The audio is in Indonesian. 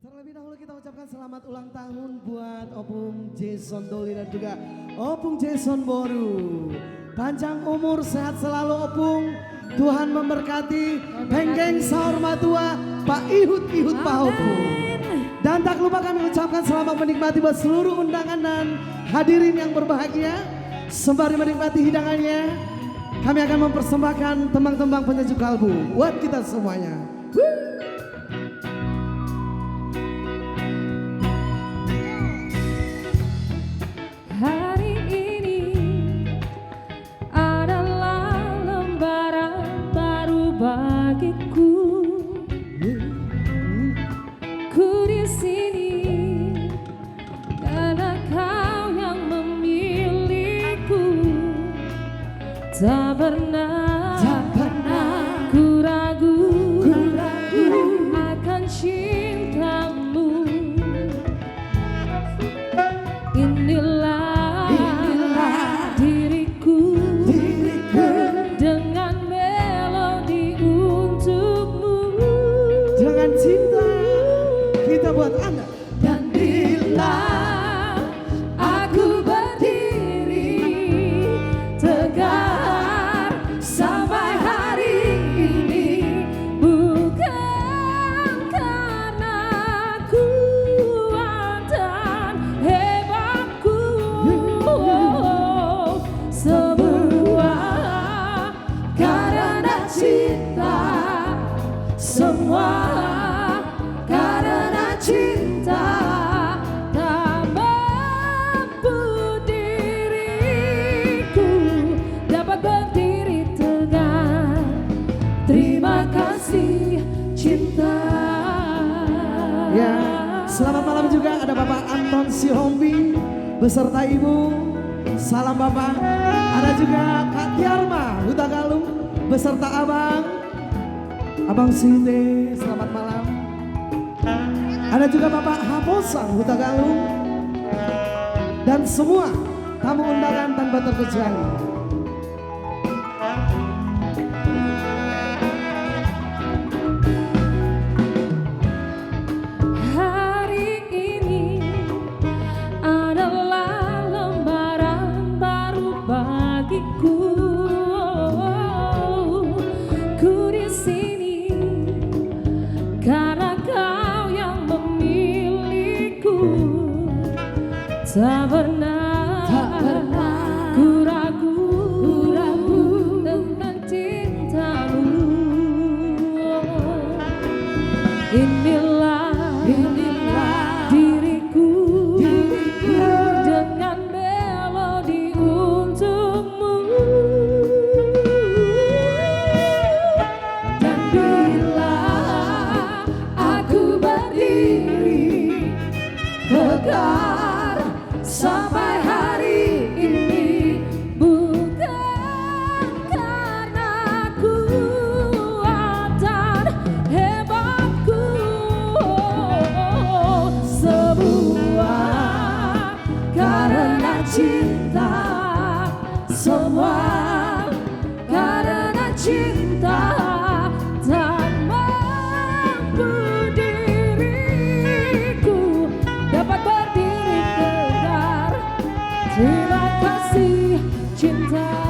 Terlebih dahulu kita ucapkan selamat ulang tahun buat Opung Jason Doli dan juga Opung Jason Boru. Panjang umur, sehat selalu Opung. Tuhan memberkati. Penggeng sahur matua Pak Ihud Pak Opung. Dan tak lupa kami ucapkan selamat menikmati buat seluruh undangan dan hadirin yang berbahagia. Sembari menikmati hidangannya, kami akan mempersembahkan tembang-tembang penyejuk kalbu buat kita semuanya. Hari ini adalah lembaran baru bagiku. Ku di sini karena kau yang memilihku. Tak pernah ku ragu akan cintamu. Inilah diriku dengan melodi untukmu. Dengan cinta kita buat Anda. Dan bila aku berdiri tegak sampai hari ini, bukan karena kuat dan hebatku, sebuah karena cinta, semua karena cinta. Tak mampu diriku dapat berdiri tegak. Terima kasih cinta. Ya, selamat malam juga ada Bapak Anton Sihombi beserta Ibu. Salam Bapak. Ada juga Kak Tiarma Huta Galung beserta Abang Sinte. Selamat malam. Ada juga Bapak Haposang Huta Galung dan semua tamu undangan tanpa terkecuali. Hari ini adalah lembaran baru bagiku. Ku di sini karena kau yang memilihku. Tak pernah ku ragu dengan cintamu. Inilah diriku dengan melodi untukmu. Dan bila aku berdiri tegar sampai hari ini, bukan karena kuat dan hebatku, sebuah karena cinta, semua karena cinta. Tak mampu diriku dapat berdiri tegar. Terima kasih cinta.